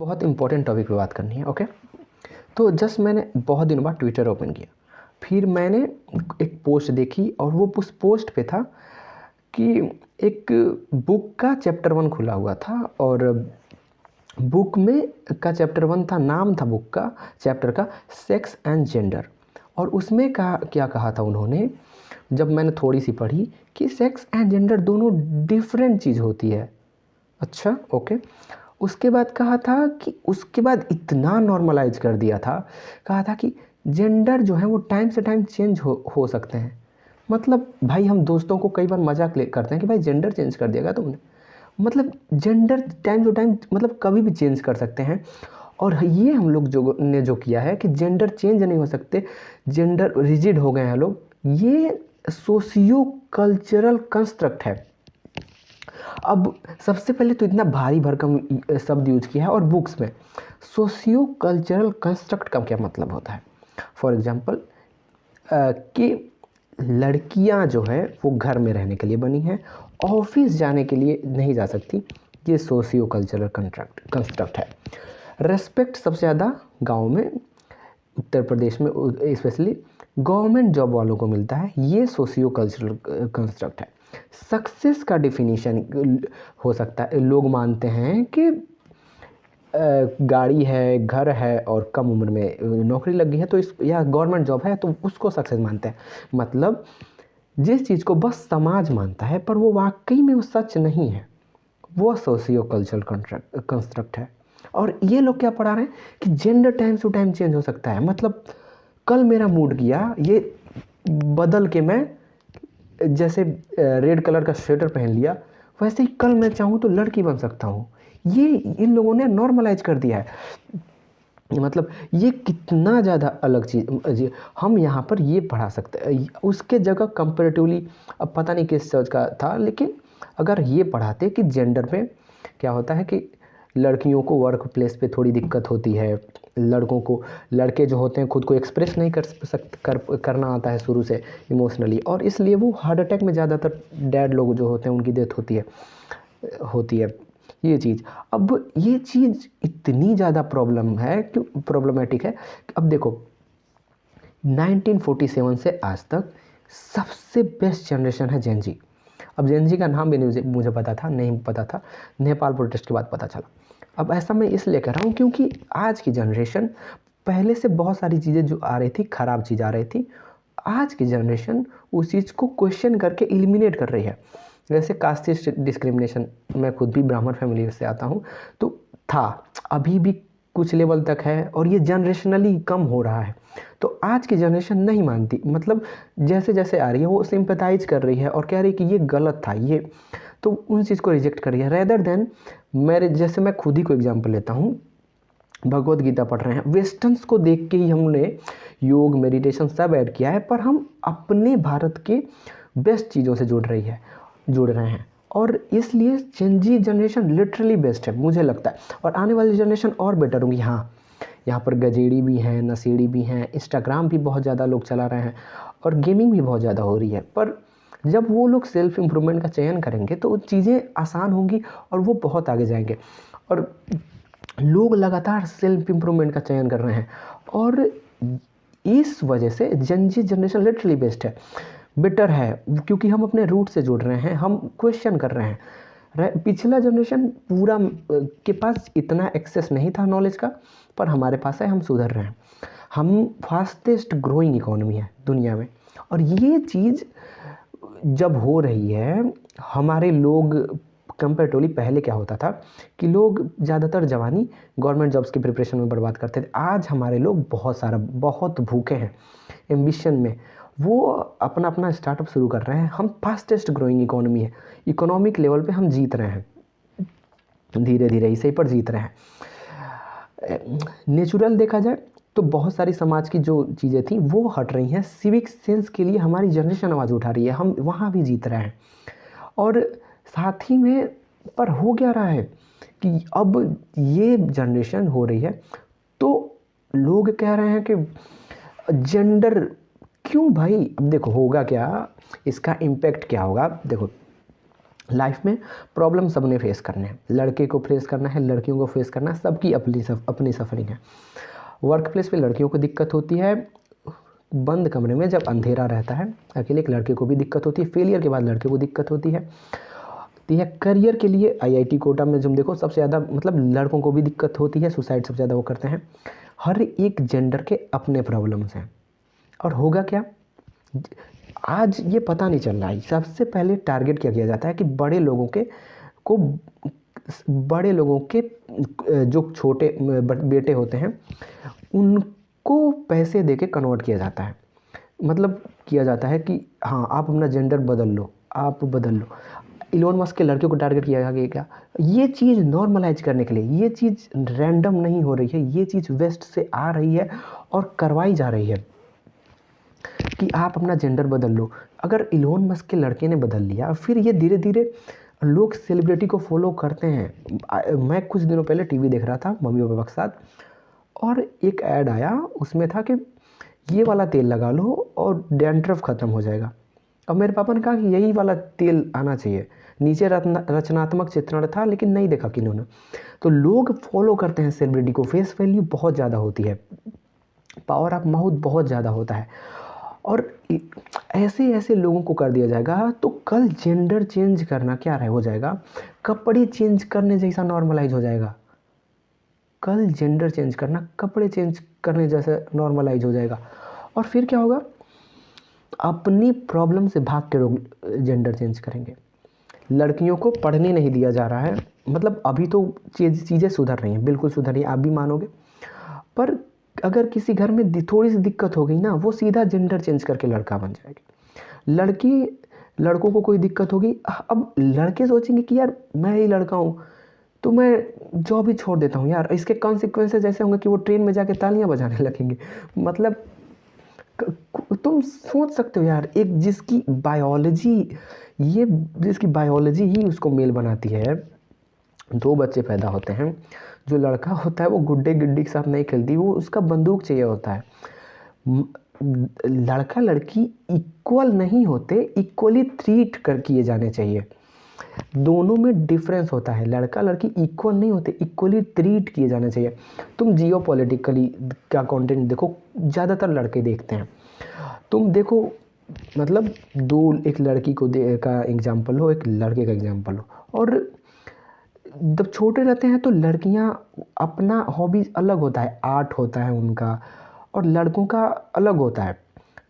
बहुत important topic पे बात करनी है। ओके, तो जस्ट मैंने बहुत दिनों बाद ट्विटर ओपन किया, फिर मैंने एक पोस्ट देखी और वो उस पोस्ट पे था कि एक बुक का चैप्टर 1 खुला हुआ था और बुक में का चैप्टर 1 था, नाम था बुक का चैप्टर का सेक्स एंड जेंडर। और उसमें क्या कहा था उन्होंने, जब मैंने थोड़ी सी पढ़ी कि सेक्स एंड जेंडर दोनों डिफरेंट चीज़ होती है। अच्छा, ओके। उसके बाद कहा था कि उसके बाद इतना नॉर्मलाइज कर दिया था, कहा था कि जेंडर जो है वो टाइम से टाइम चेंज हो सकते हैं। मतलब भाई, हम दोस्तों को कई बार मजाक करते हैं कि भाई जेंडर चेंज कर दिया तुमने। मतलब जेंडर टाइम टू टाइम मतलब कभी भी चेंज कर सकते हैं। और ये हम लोग जो किया है कि जेंडर चेंज नहीं हो सकते, जेंडर रिजिड हो गए हैं लोग, ये सोशियो कल्चरल कंस्ट्रक्ट है। अब सबसे पहले तो इतना भारी भरकम शब्द यूज किया है और बुक्स में सोशियो कल्चरल कंस्ट्रक्ट का क्या मतलब होता है। फॉर एग्जांपल कि लड़कियां जो है वो घर में रहने के लिए बनी हैं, ऑफिस जाने के लिए नहीं जा सकती, ये सोशियो कल्चरल कंस्ट्रक्ट है। रेस्पेक्ट सबसे ज़्यादा गाँव में, उत्तर प्रदेश में स्पेशली गवर्नमेंट जॉब वालों को मिलता है, ये सोशियो कल्चरल कंस्ट्रक्ट है। सक्सेस का डिफिनीशन हो सकता है, लोग मानते हैं कि गाड़ी है, घर है और कम उम्र में नौकरी लग गई है तो या गवर्नमेंट जॉब है तो उसको सक्सेस मानते हैं। मतलब जिस चीज़ को बस समाज मानता है पर वो वाकई में वो सच नहीं है, वो सोशियो कल्चरल कंस्ट्रक्ट है। और ये लोग क्या पढ़ा रहे हैं कि gender time to time change हो सकता है। मतलब कल मेरा मूड किया, ये बदल के मैं जैसे रेड कलर का स्वेटर पहन लिया, वैसे ही कल मैं चाहूँ तो लड़की बन सकता हूँ। ये इन लोगों ने नॉर्मलाइज कर दिया है। मतलब ये कितना ज़्यादा अलग चीज़ हम यहाँ पर ये पढ़ा सकते हैं। उसके जगह कंपेरेटिवली, अब पता नहीं किस चीज़ का था, लेकिन अगर ये पढ़ाते कि जेंडर पे क्या होता है कि लड़कियों को वर्क प्लेस पे थोड़ी दिक्कत होती है, लड़कों को, लड़के जो होते हैं खुद को एक्सप्रेस नहीं करना आता है शुरू से इमोशनली, और इसलिए वो हार्ट अटैक में ज़्यादातर डैड लोग जो होते हैं उनकी डेथ होती है ये चीज़। अब ये चीज़ इतनी ज़्यादा प्रॉब्लमेटिक है। अब देखो 1947 से आज तक सबसे बेस्ट जनरेशन है जेन जी। अब जेन जी का नाम भी मुझे पता था, नहीं पता था, नेपाल प्रोटेस्ट के बाद पता चला। अब ऐसा मैं इसलिए कह रहा हूँ क्योंकि आज की जनरेशन, पहले से बहुत सारी चीज़ें जो आ रही थी, ख़राब चीज़ आ रही थी, आज की जनरेशन उस चीज़ को क्वेश्चन करके एलिमिनेट कर रही है। जैसे कास्ट डिस्क्रिमिनेशन, मैं खुद भी ब्राह्मण फैमिली से आता हूँ, तो था, अभी भी कुछ लेवल तक है और ये जनरेशनली कम हो रहा है। तो आज की जनरेशन नहीं मानती, मतलब जैसे जैसे आ रही है वो सिंपैथाइज कर रही है और कह रही है कि ये गलत था, ये तो उन चीज़ को रिजेक्ट कर रही है। रेदर देन जैसे मैं खुद ही को एग्जांपल लेता हूँ, भगवत गीता पढ़ रहे हैं, वेस्टर्न्स को देख के ही हमने योग मेडिटेशन सब ऐड किया है, पर हम अपने भारत के बेस्ट चीज़ों से जुड़ रहे हैं और इसलिए चेंजी जनरेशन लिटरली बेस्ट है मुझे लगता है। और आने वाली जनरेशन और बेटर होंगी। हाँ, यहाँ पर गजेड़ी भी हैं, नशेड़ी भी हैं, इंस्टाग्राम भी बहुत ज़्यादा लोग चला रहे हैं और गेमिंग भी बहुत ज़्यादा हो रही है। पर जब वो लोग सेल्फ इम्प्रूवमेंट का चयन करेंगे तो चीज़ें आसान होंगी और वो बहुत आगे जाएंगे। और लोग लगातार सेल्फ इम्प्रूवमेंट का चयन कर रहे हैं और इस वजह से जनजी जनरेशन लिटरली बेटर है क्योंकि हम अपने रूट से जुड़ रहे हैं, हम क्वेश्चन कर रहे हैं। पिछला जनरेशन पूरा के पास इतना एक्सेस नहीं था नॉलेज का, पर हमारे पास है, हम सुधर रहे हैं। हम फास्टेस्ट ग्रोइंग इकोनॉमी है दुनिया में और ये चीज़ जब हो रही है, हमारे लोग कंपेरेटिवली, पहले क्या होता था कि लोग ज़्यादातर जवानी गवर्नमेंट जॉब्स की प्रिपरेशन में बर्बाद करते थे। आज हमारे लोग बहुत भूखे हैं एम्बिशन में, वो अपना अपना स्टार्टअप शुरू कर रहे हैं। हम फास्टेस्ट ग्रोइंग इकोनॉमी है, इकोनॉमिक लेवल पे हम जीत रहे हैं, धीरे धीरे इसे पर जीत रहे हैं। नेचुरल देखा जाए तो बहुत सारी समाज की जो चीज़ें थी वो हट रही हैं, सिविक सेंस के लिए हमारी जनरेशन आवाज़ उठा रही है, हम वहाँ भी जीत रहे हैं। और साथ ही में पर हो क्या रहा है कि अब ये जनरेशन हो रही है तो लोग कह रहे हैं कि जेंडर क्यों भाई। अब देखो होगा क्या, इसका इम्पैक्ट क्या होगा। देखो लाइफ में प्रॉब्लम सबने फेस करने हैं, लड़के को फेस करना है, लड़कियों को फेस करना है, सबकी अपनी सफरिंग है। वर्क प्लेस पे लड़कियों को दिक्कत होती है, बंद कमरे में जब अंधेरा रहता है अकेले, एक लड़के को भी दिक्कत होती है, फेलियर के बाद लड़के को दिक्कत होती है। करियर के लिए आईआईटी कोटा में जो देखो सबसे ज़्यादा मतलब लड़कों को भी दिक्कत होती है, सुसाइड सबसे ज़्यादा वो करते हैं। हर एक जेंडर के अपने प्रॉब्लम्स हैं। और होगा क्या, आज ये पता नहीं चल रहा है, सबसे पहले टारगेट क्या किया जाता है कि बड़े लोगों के जो छोटे बेटे होते हैं उनको पैसे देके कन्वर्ट किया जाता है। मतलब किया जाता है कि हाँ आप अपना जेंडर बदल लो, आप बदल लो। इलोन मस्क के लड़के को टारगेट किया गया क्या, ये चीज़ नॉर्मलाइज करने के लिए। ये चीज़ रैंडम नहीं हो रही है, ये चीज़ वेस्ट से आ रही है और करवाई जा रही है कि आप अपना जेंडर बदल लो। अगर इलोन मस्क के लड़के ने बदल लिया, फिर ये धीरे धीरे लोग सेलिब्रिटी को फॉलो करते हैं। मैं कुछ दिनों पहले टीवी देख रहा था मम्मी पापा के साथ, और एक ऐड आया, उसमें था कि ये वाला तेल लगा लो और डैंड्रफ ख़त्म हो जाएगा। अब मेरे पापा ने कहा कि यही वाला तेल आना चाहिए। नीचे रचनात्मक चित्रण था लेकिन नहीं देखा किन्होंने। तो लोग फॉलो करते हैं सेलिब्रिटी को, फेस वैल्यू बहुत ज़्यादा होती है, पावर ऑफ माउथ बहुत ज़्यादा होता है, और ऐसे ऐसे लोगों को कर दिया जाएगा। तो कल जेंडर चेंज करना क्या हो जाएगा, कपड़े चेंज करने जैसा नॉर्मलाइज हो जाएगा। कल जेंडर चेंज करना कपड़े चेंज करने जैसा नॉर्मलाइज हो जाएगा। और फिर क्या होगा, अपनी प्रॉब्लम से भाग के लोग जेंडर चेंज करेंगे। लड़कियों को पढ़ने नहीं दिया जा रहा है, मतलब अभी तो चीज़ें सुधर रही हैं, बिल्कुल सुधर रही हैं, आप भी मानोगे। पर अगर किसी घर में थोड़ी सी दिक्कत हो गई ना, वो सीधा जेंडर चेंज करके लड़का बन जाएगी। लड़कों को कोई दिक्कत होगी, अब लड़के सोचेंगे कि यार मैं ही लड़का हूँ तो मैं जॉब ही छोड़ देता हूँ यार। इसके कॉन्सिक्वेंसेस ऐसे होंगे कि वो ट्रेन में जाके तालियां बजाने लगेंगे। मतलब तुम सोच सकते हो यार, एक जिसकी बायोलॉजी ही उसको मेल बनाती है। 2 बच्चे पैदा होते हैं, जो लड़का होता है वो गुड्डे गिड्डी के साथ नहीं खेलती, वो उसका बंदूक चाहिए होता है। लड़का लड़की इक्वल नहीं होते, इक्वली ट्रीट किए जाने चाहिए। दोनों में डिफरेंस होता है, लड़का लड़की इक्वल नहीं होते, इक्वली ट्रीट किए जाने चाहिए। तुम जियो पॉलिटिकली का कंटेंट देखो, ज़्यादातर लड़के देखते हैं। तुम देखो, मतलब एक लड़की को का एग्जाम्पल हो, एक लड़के का एग्जाम्पल हो, और जब छोटे रहते हैं तो लड़कियां अपना हॉबीज़ अलग होता है, आर्ट होता है उनका, और लड़कों का अलग होता है।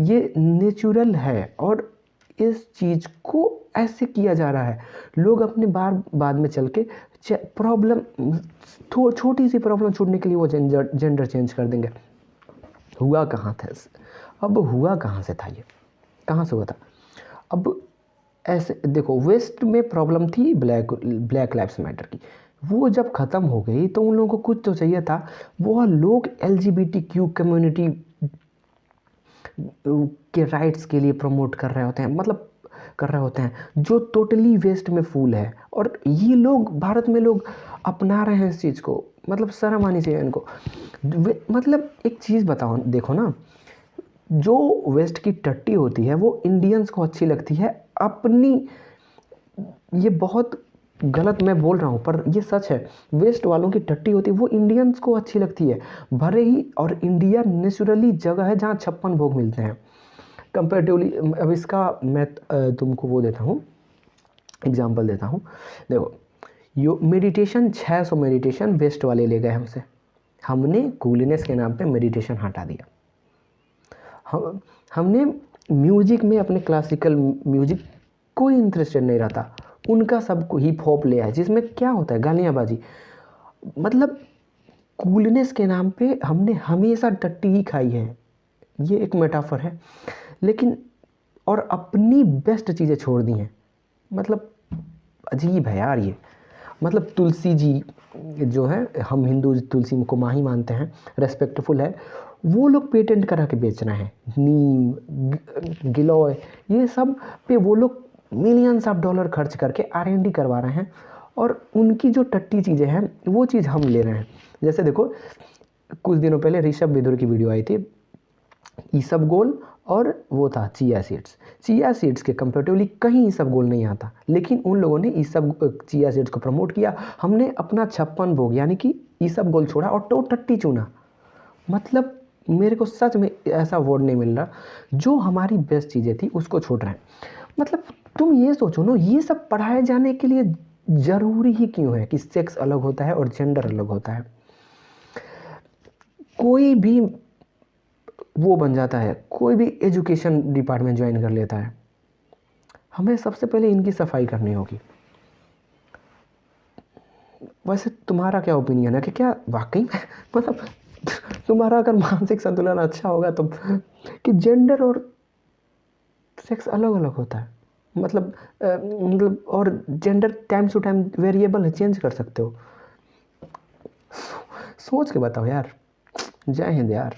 ये नेचुरल है, और इस चीज़ को ऐसे किया जा रहा है। लोग अपने बाद में चल के प्रॉब्लम, छोटी सी प्रॉब्लम छूटने के लिए वो जेंडर चेंज कर देंगे। हुआ कहाँ था, अब हुआ कहाँ से था, ये कहाँ से हुआ था। अब ऐसे देखो, वेस्ट में प्रॉब्लम थी ब्लैक लाइव्स मैटर की, वो जब ख़त्म हो गई तो उन लोगों को कुछ तो चाहिए था। वो लोग LGBTQ कम्युनिटी के राइट्स के लिए प्रमोट कर रहे होते हैं, मतलब कर रहे होते हैं, जो टोटली वेस्ट में फूल है। और ये लोग भारत में लोग अपना रहे हैं इस चीज़ को, मतलब शर्म आनी चाहिए इनको। मतलब एक चीज़ बताओ, देखो ना, जो वेस्ट की टट्टी होती है वो इंडियंस को अच्छी लगती है अपनी। ये बहुत गलत मैं बोल रहा हूँ पर ये सच है, वेस्ट वालों की टट्टी होती है वो इंडियंस को अच्छी लगती है भले ही। और इंडिया नेचुरली जगह है जहाँ 56 भोग मिलते हैं कंपेरेटिवली। अब इसका मैं तुमको वो देता हूँ, एग्जांपल देता हूँ। देखो, मेडिटेशन 600 मेडिटेशन वेस्ट वाले ले गए हमसे, हमने कूलनेस के नाम पे मेडिटेशन हटा दिया। हमने म्यूजिक में अपने क्लासिकल म्यूजिक कोई इंटरेस्टेड नहीं रहता, उनका सब हिप हॉप ले आए जिसमें क्या होता है, गालियाँबाजी। मतलब कूलनेस के नाम पे हमने हमेशा टट्टी ही खाई है, ये एक मेटाफर है। लेकिन और अपनी बेस्ट चीज़ें छोड़ दी हैं, मतलब अजीब है यार ये। मतलब तुलसी जी जो है, हम हिंदू तुलसी को माँ ही मानते हैं, रेस्पेक्टफुल है, वो लोग पेटेंट करा के बेच रहे हैं। नीम, गिलोय, ये सब पे वो लोग मिलियंस ऑफ डॉलर खर्च करके R&D करवा रहे हैं, और उनकी जो टट्टी चीज़ें हैं वो चीज़ हम ले रहे हैं। जैसे देखो, कुछ दिनों पहले ऋषभ विदुर की वीडियो आई थी, ईसबगोल और वो था चिया सीड्स। चिया सीड्स के कंपेरेटिवली कहीं इसबगोल नहीं आता, लेकिन उन लोगों ने चिया सीड्स को प्रमोट किया। हमने अपना 56 भोग यानी कि इसबगोल छोड़ा और टट्टी चुना। मतलब मेरे को सच में ऐसा वर्ड नहीं मिल रहा, जो हमारी बेस्ट चीज़ें थी उसको छोड़ रहे हैं। मतलब तुम ये सोचो ना, ये सब पढ़ाए जाने के लिए ज़रूरी ही क्यों है कि सेक्स अलग होता है और जेंडर अलग होता है। कोई भी वो बन जाता है, कोई भी एजुकेशन डिपार्टमेंट ज्वाइन कर लेता है, हमें सबसे पहले इनकी सफाई करनी होगी। वैसे तुम्हारा क्या ओपिनियन है कि क्या वाकई में मतलब तुम्हारा अगर मानसिक संतुलन अच्छा होगा तो कि जेंडर और सेक्स अलग अलग होता है, मतलब और gender time to time variable है, चेंज कर सकते हो। सोच के बताओ यार। जय हिंद यार।